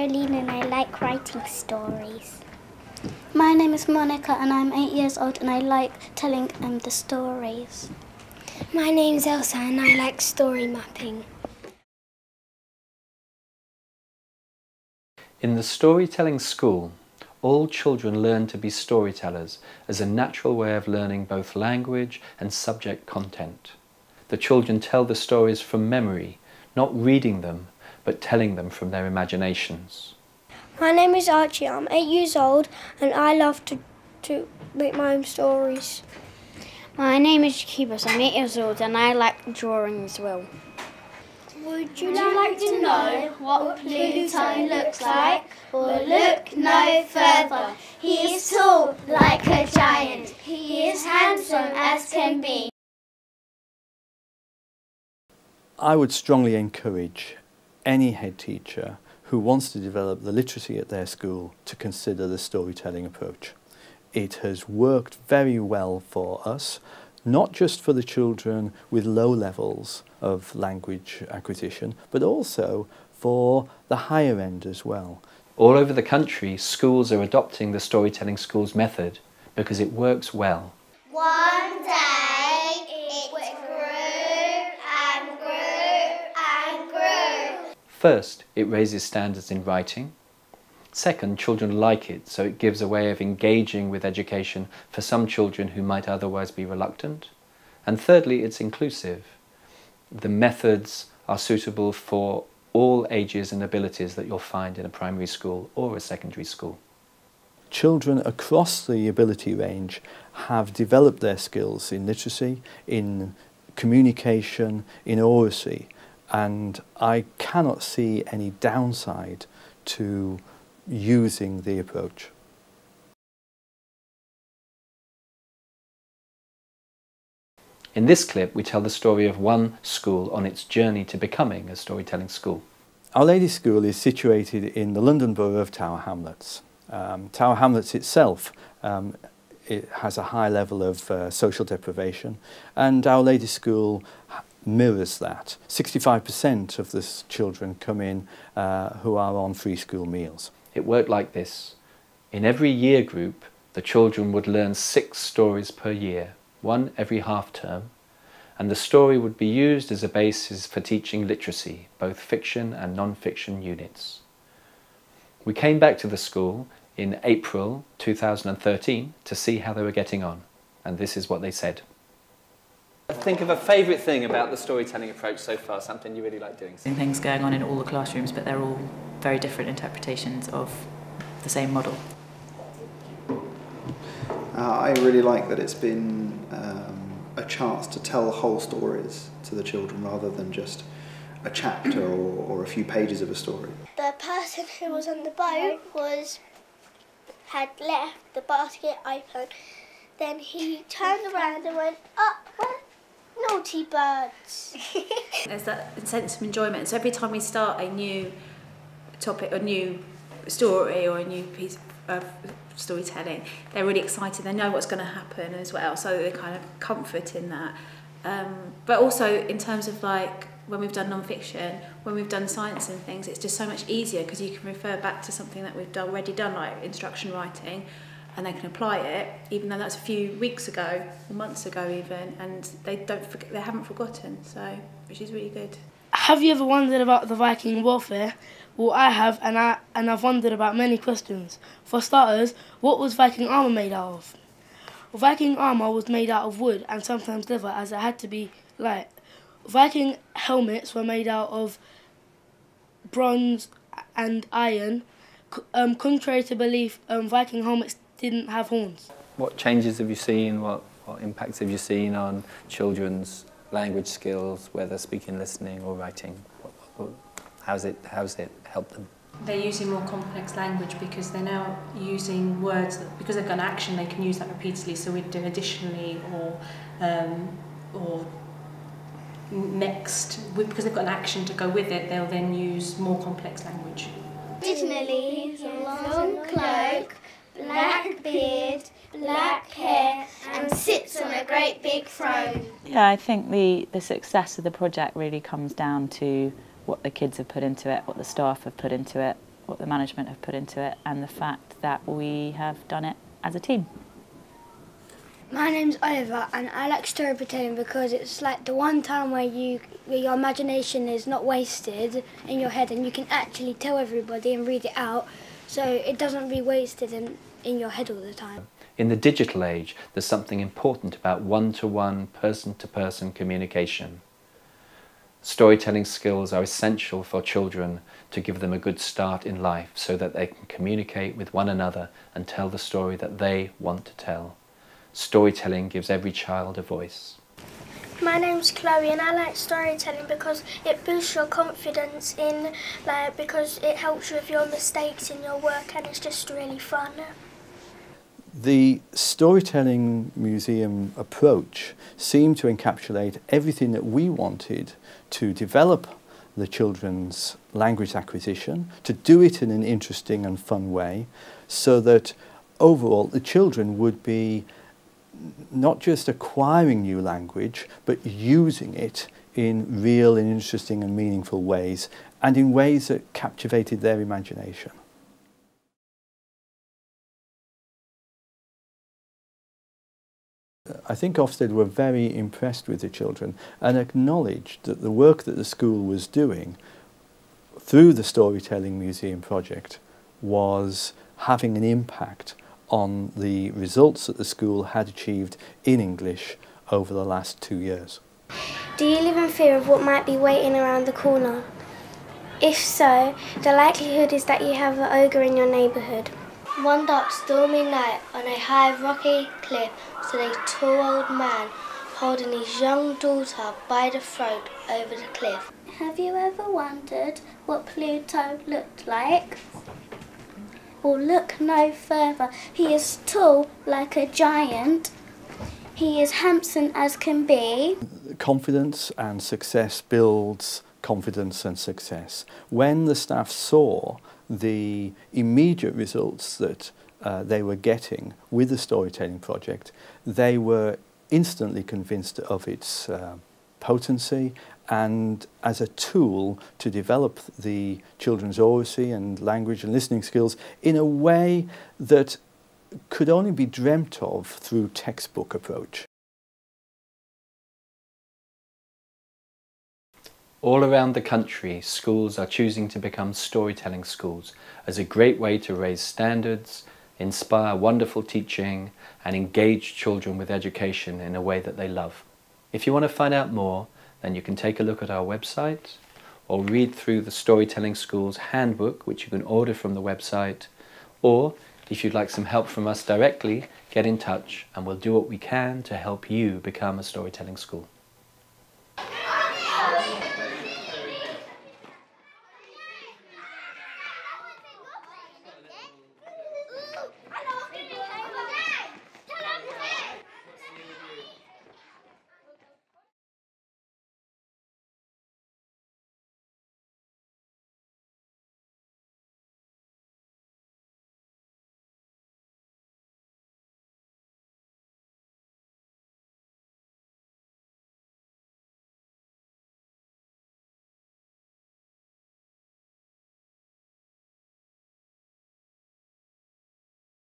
Caroline and I like writing stories. My name is Monica and I'm 8 years old and I like telling the stories. My name's Elsa and I like story mapping. In the Storytelling School, all children learn to be storytellers as a natural way of learning both language and subject content. The children tell the stories from memory, not reading them, but telling them from their imaginations. My name is Archie, I'm 8 years old and I love to make my own stories. My name is Kibas, I'm 8 years old and I like drawing as well. Would you like to know what Pluto looks like? Well, look no further. He is tall like a giant. He is handsome as can be. I would strongly encourage any head teacher who wants to develop the literacy at their school to consider the storytelling approach. It has worked very well for us, not just for the children with low levels of language acquisition, but also for the higher end as well. All over the country, schools are adopting the Storytelling Schools method because it works well. One day it grew and grew and grew. First, it raises standards in writing. Second, children like it, so it gives a way of engaging with education for some children who might otherwise be reluctant. And thirdly, it's inclusive. The methods are suitable for all ages and abilities that you'll find in a primary school or a secondary school. Children across the ability range have developed their skills in literacy, in communication, in oracy, and I cannot see any downside to using the approach. In this clip, we tell the story of one school on its journey to becoming a storytelling school. Our Lady School is situated in the London Borough of Tower Hamlets. Tower Hamlets itself it has a high level of social deprivation, and Our Lady School mirrors that. 65% of the children come in who are on free school meals. It worked like this. In every year group, the children would learn 6 stories per year, one every half term, and the story would be used as a basis for teaching literacy, both fiction and non-fiction units. We came back to the school in April 2013 to see how they were getting on, and this is what they said. Think of a favourite thing about the storytelling approach so far, something you really like doing. Things going on in all the classrooms, but they're all very different interpretations of the same model. I really like that it's been a chance to tell whole stories to the children rather than just a chapter or a few pages of a story. The person who was on the boat had left the basket open. Then he turned around and went, "Up went naughty birds." There's that sense of enjoyment. So every time we start a new topic, a new story or a new piece of storytelling, they're really excited. They know what's going to happen as well, so they're kind of comfort in that. But also in terms of like when we've done non-fiction, when we've done science and things, it's just so much easier because you can refer back to something that we've already done, like instruction writing, and they can apply it, even though that's a few weeks ago or months ago even, and they haven't forgotten. So, which is really good. Have you ever wondered about the Viking warfare? Well, I have, and I've wondered about many questions. For starters, what was Viking armour made out of? Viking armour was made out of wood and sometimes leather, as it had to be light. Viking helmets were made out of bronze and iron. Contrary to belief, Viking helmets didn't have horns. What changes have you seen? What impacts have you seen on children's language skills, whether speaking, listening or writing? How's it helped them? They're using more complex language because they're now using words that, because they've got an action, they can use that repeatedly. So we'd do additionally or next, because they've got an action to go with it, they'll then use more complex language. Additionally, he's a long cloak, black beard, black hair, and sits on a great big throne. Yeah, I think the success of the project really comes down to what the kids have put into it, what the staff have put into it, what the management have put into it, and the fact that we have done it as a team. My name's Oliver, and I like storytelling because it's like the one time where your imagination is not wasted in your head, and you can actually tell everybody and read it out, so it doesn't be wasted in your head all the time. In the digital age, there's something important about one-to-one, person-to-person communication. Storytelling skills are essential for children to give them a good start in life so that they can communicate with one another and tell the story that they want to tell. Storytelling gives every child a voice. My name's Chloe, and I like storytelling because it boosts your confidence because it helps you with your mistakes in your work, and it's just really fun. The Storytelling Museum approach seemed to encapsulate everything that we wanted to develop the children's language acquisition, to do it in an interesting and fun way, so that overall the children would be not just acquiring new language, but using it in real and interesting and meaningful ways, and in ways that captivated their imagination. I think Ofsted were very impressed with the children and acknowledged that the work that the school was doing through the Storytelling Museum project was having an impact on the results that the school had achieved in English over the last 2 years. Do you live in fear of what might be waiting around the corner? If so, the likelihood is that you have an ogre in your neighbourhood. One dark stormy night on a high rocky cliff stood a tall old man holding his young daughter by the throat over the cliff. Have you ever wondered what Pluto looked like? Well, look no further. He is tall like a giant. He is handsome as can be. Confidence and success builds confidence and success. When the staff saw the immediate results that they were getting with the storytelling project, they were instantly convinced of its potency and as a tool to develop the children's oracy and language and listening skills in a way that could only be dreamt of through textbook approach. All around the country, schools are choosing to become storytelling schools as a great way to raise standards, inspire wonderful teaching, and engage children with education in a way that they love. If you want to find out more, then you can take a look at our website or read through the Storytelling Schools Handbook, which you can order from the website, or if you'd like some help from us directly, get in touch and we'll do what we can to help you become a storytelling school.